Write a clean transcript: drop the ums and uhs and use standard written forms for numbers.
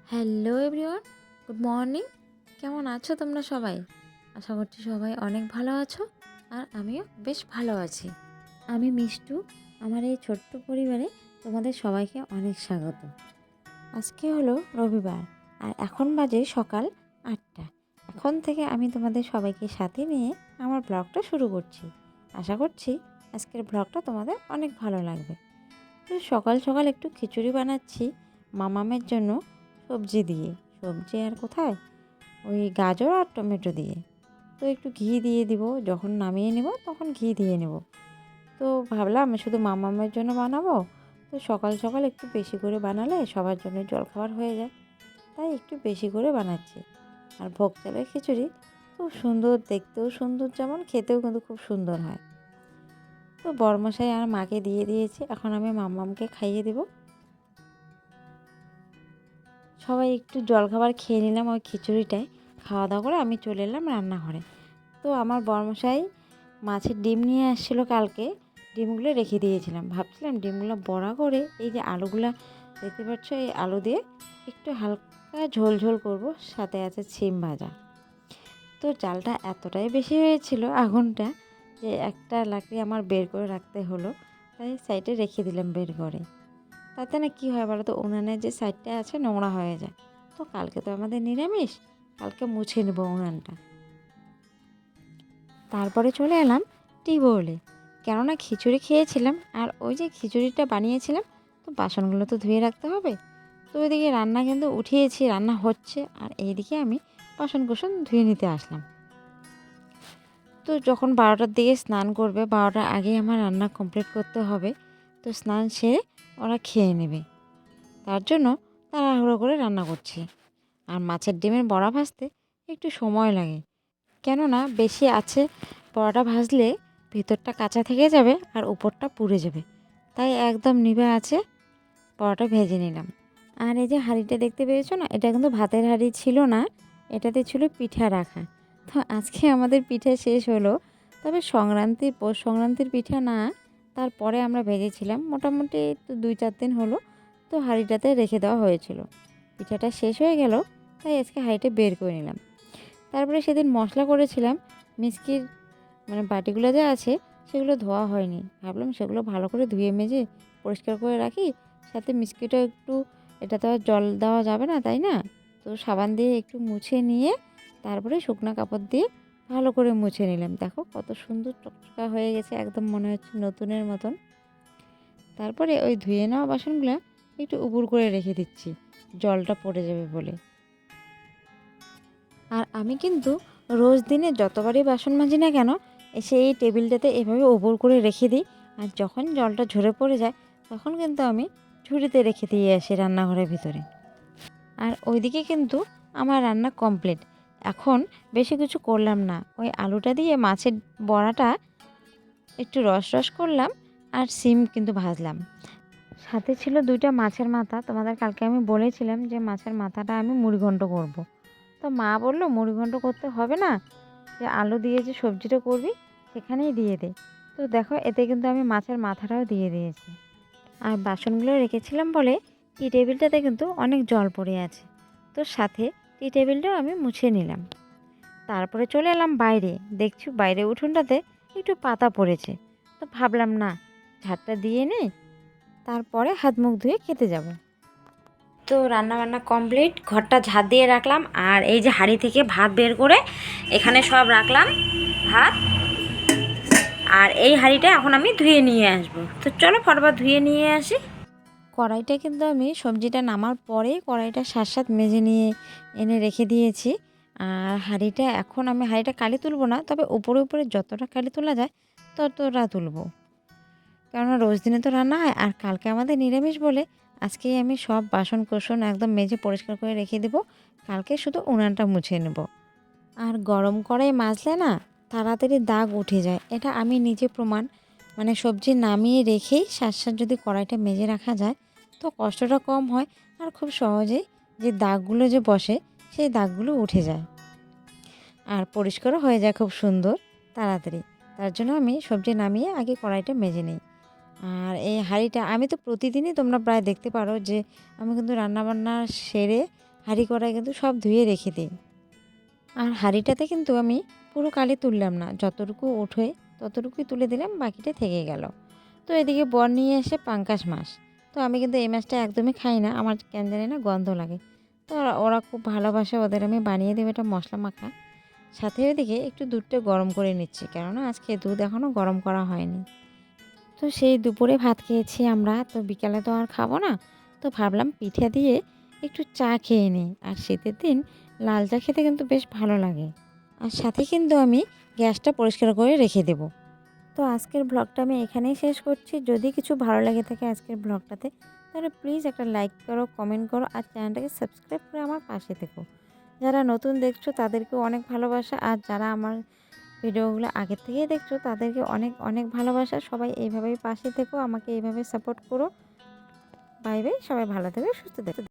Hello everyone, good morning. কেমন আছো তোমরা সবাই? আশা করছি সবাই অনেক ভালো আছো, আর আমিও বেশ ভালো আছি। আমি মিষ্টু। আমার এই ছোট্ট পরিবারে তোমাদের সবাইকে অনেক স্বাগত। আজকে হলো রবিবার, আর এখন বাজে সকাল 8টা। এখন থেকে আমি তোমাদের সবাইকে সাথে নিয়ে আমার ব্লগটা শুরু করছি। আশা করছি আজকের ব্লগটা তোমাদের অনেক ভালো লাগবে। তো সকাল সকাল একটু খিচুড়ি বানাচ্ছি মামামের জন্য, সবজি আর কোথায়, ওই গাজর আর টমেটো দিয়ে। তো একটু ঘি দিয়ে দিব, যখন নামিয়ে নেব তখন ঘি দিয়ে নেব। তো ভাবলাম শুধু মামামের জন্য বানাবো, তো সকাল সকাল একটু বেশি করে বানালে সবার জন্য জলখাবার হয়ে যায়, তাই একটু বেশি করে বানাচ্ছি। আর ভোগ চালের খিচুড়ি খুব সুন্দর, দেখতেও সুন্দর যেমন, খেতেও কিন্তু খুব সুন্দর হয়। তো বড়মশাই আর মাকে দিয়ে দিয়েছি, এখন আমি মামামকে খাইয়ে দেবো। সবাই একটু জলখাবার খেয়ে নিলাম ওই খিচুড়িটায়। খাওয়া দাওয়া করে আমি চলে এলাম রান্নাঘরে। তো আমার বড়মশাই মাছের ডিম নিয়ে আসছিলো কালকে, ডিমগুলো রেখে দিয়েছিলাম। ভাবছিলাম ডিমগুলো বড়া করে এই যে আলুগুলো দেখতে পাচ্ছ, এই আলু দিয়ে একটু হালকা ঝোল ঝোল করব, সাথে আছে সিম ভাজা। তো জালটা এতটাই বেশি হয়েছিল আগুনটা, যে একটা লাকড়ি আমার বের করে রাখতে হলো, তাই সাইডে রেখে দিলাম বের করে। তাতে না কী হয় বলো তো, উনানের যে সাইডটা আছে নোংরা হয়ে যায়। তো কালকে তো আমাদের নিরামিষ, কালকে মুছে নেব উনানটা। তারপরে চলে এলাম টিউবওয়েলে, কেননা খিচুড়ি খেয়েছিলাম, আর ওই যে খিচুড়িটা বানিয়েছিলাম, তো বাসনগুলো তো ধুয়ে রাখতে হবে। তো ওইদিকে রান্না কিন্তু উঠিয়েছি, রান্না হচ্ছে, আর এইদিকে আমি বাসন কুসন ধুয়ে নিতে আসলাম। তো যখন 12টার দিকে স্নান করবে, 12টার আগেই আমার রান্না কমপ্লিট করতে হবে। তো স্নান সেরে ওরা খেয়ে নেবে, তার জন্য তাড়াহুড়ো করে রান্না করছি। আর মাছের ডিমের বড়া ভাজতে একটু সময় লাগে, কেননা বেশি আছে বড়াটা ভাজলে ভেতরটা কাঁচা থেকে যাবে আর উপরটা পুড়ে যাবে, তাই একদম নিভে আছে বড়াটা ভেজে নিলাম। আর এই যে হাঁড়িটা দেখতে পেয়েছো না, এটা কিন্তু ভাতের হাঁড়ি ছিল না, এটাতে ছিল পিঠা রাখা। তো আজকে আমাদের পিঠা শেষ হলো, তবে পৌষ সংক্রান্তির পিঠা না, তারপরে আমরা ভেজেছিলাম, মোটামুটি তো 2-4 দিন হলো। তো হাঁড়িটাতে রেখে দেওয়া হয়েছিল, পিঠাটা শেষ হয়ে গেল, তাই আজকে হাঁড়িটা বের করে নিলাম। তারপরে সেদিন মশলা করেছিলাম, মিষ্টির বাটিগুলো যা আছে সেগুলো ধোয়া হয়নি, ভাবলাম সেগুলো ভালো করে ধুয়ে মেজে পরিষ্কার করে রাখি। সাথে মিষ্টিটা একটু, এটা তো আর জল দেওয়া যাবে না, তাই না? তো সাবান দিয়ে একটু মুছে নিয়ে তারপরে শুকনো কাপড় দিয়ে ভালো করে মুছে নিলাম। দেখো কত সুন্দর চকচকা হয়ে গেছে, একদম মনে হচ্ছে নতুনের মতন। তারপরে ওই ধুয়ে নেওয়া বাসনগুলো একটু উপুড় করে রেখে দিচ্ছি, জলটা পড়ে যাবে বলে। আর আমি কিন্তু রোজ দিনে যতবারই বাসন মাজি না কেন, এসে এই টেবিলটাতে এভাবে ওপর করে রেখে দিই। আর যখন জলটা ঝরে পড়ে যায়, তখন কিন্তু আমি ঝুড়িতে রেখে দিয়ে আসি রান্নাঘরের ভিতরে। আর ওইদিকে কিন্তু আমার রান্না কমপ্লিট। এখন বেশি কিছু করলাম না, ওই আলুটা দিয়ে মাছের বড়াটা একটু রস রস করলাম, আর সিম কিন্তু ভাজলাম। সাথে ছিল 2টা মাছের মাথা, তোমাদের কালকে আমি বলেছিলাম যে মাছের মাথাটা আমি মুড়িঘণ্ট করব। তো মা বললো মুড়িঘণ্ট করতে হবে না, যে আলু দিয়ে যে সবজিটা করবি সেখানেই দিয়ে দে। তো দেখো এতে কিন্তু আমি মাছের মাথাটাও দিয়ে দিয়েছি। আর বাসনগুলো রেখেছিলাম বলে টি টেবিলটাতে কিন্তু অনেক জল পড়ে আছে, তো সাথে টি টেবিলটাও আমি মুছে নিলাম। তারপরে চলে এলাম বাইরে, দেখছি বাইরে উঠোনটাতে একটু পাতা পড়েছে। তো ভাবলাম না, ঝাড়টা দিয়ে নেই, তারপরে হাত মুখ ধুয়ে খেতে যাব। তো রান্না বান্না কমপ্লিট, ঘরটা ঝাড় দিয়ে রাখলাম, আর এই যে হাঁড়ি থেকে ভাত বের করে এখানে সব রাখলাম ভাত। আর এই হাঁড়িটা এখন আমি ধুয়ে নিয়ে আসবো, তো চলো ফটাফট ধুয়ে নিয়ে আসি। কড়াইটা কিন্তু আমি সবজিটা নামার পরে কড়াইটা সাত মেজে নিয়ে এনে রেখে দিয়েছি। আর হাঁড়িটা এখন আমি হাঁড়িটা কালি তুলবো না, তবে উপরে উপরে যতটা কালি তোলা যায় ততটা তুলবো, কেননা রোজ দিনে তো রান্না হয়, আর কালকে আমাদের নিরামিষ বলে আজকেই আমি সব বাসন কোসন একদম মেজে পরিষ্কার করে রেখে দেবো। কালকে শুধু উনানটা মুছে নেব। আর গরম কড়াই মাজলে না তাড়াতাড়ি দাগ উঠে যায়, এটা আমি নিজে প্রমাণ। সবজি নামিয়ে রেখেই সাথে যদি কড়াইটা মেজে রাখা যায়, তো কষ্টটা কম হয়, আর খুব সহজেই যে দাগগুলো যে বসে সেই দাগগুলো উঠে যায়, আর পরিষ্কারও হয়ে যায় খুব সুন্দর তাড়াতাড়ি। তার জন্য আমি সবজি নামিয়ে আগে কড়াইটা মেজে নিই। আর এই হাঁড়িটা আমি তো প্রতিদিনই, তোমরা প্রায় দেখতে পারো যে আমি কিন্তু রান্নাবান্না সেরে হাঁড়ি কড়াই কিন্তু সব ধুয়ে রেখে দিই। আর হাঁড়িটাতে কিন্তু আমি পুরো কালি তুললাম না, যতটুকু ওঠে ততটুকুই তুলে দিলাম, বাকিটা থেকে গেল। তো এদিকে বর নিয়ে এসে পাঙ্গাস মাছ। তো আমি কিন্তু এই মাছটা একদমই খাই না, আমার কেন জানি না গন্ধ লাগে। তো ওরা খুব ভালোবাসে, ওদের আমি বানিয়ে দেবো এটা মশলা মাখা। সাথে ওইদিকে একটু দুধটা গরম করে নিচ্ছি, কেননা আজকে দুধ এখনও গরম করা হয়নি। তো সেই দুপুরে ভাত খেয়েছি আমরা, তো বিকালে তো আর খাবো না। তো ভাবলাম পিঠে দিয়ে একটু চা খেয়ে নিই, আর শীতের দিন লাল চা খেতে কিন্তু বেশ ভালো লাগে। আর সাথে কিন্তু আমি গ্যাসটা পরিষ্কার করে রেখে দেব। তো আজকের ব্লগটা আমি এখানেই শেষ করছি। যদি কিছু ভালো লাগে থাকে আজকের ব্লগটাতে, তাহলে প্লিজ একটা লাইক করো, কমেন্ট করো, আর চ্যানেলটাকে সাবস্ক্রাইব করে আমার পাশে থেকো। যারা নতুন দেখছো তাদেরকেও অনেক ভালোবাসা, আর যারা আমার ভিডিওগুলো আগের থেকেই দেখছো তাদেরকে অনেক অনেক ভালোবাসা। সবাই এইভাবেই পাশে থেকো, আমাকে এইভাবে সাপোর্ট করো। বাই বাই, সবাই ভালো থেকো, সুস্থ থেকো।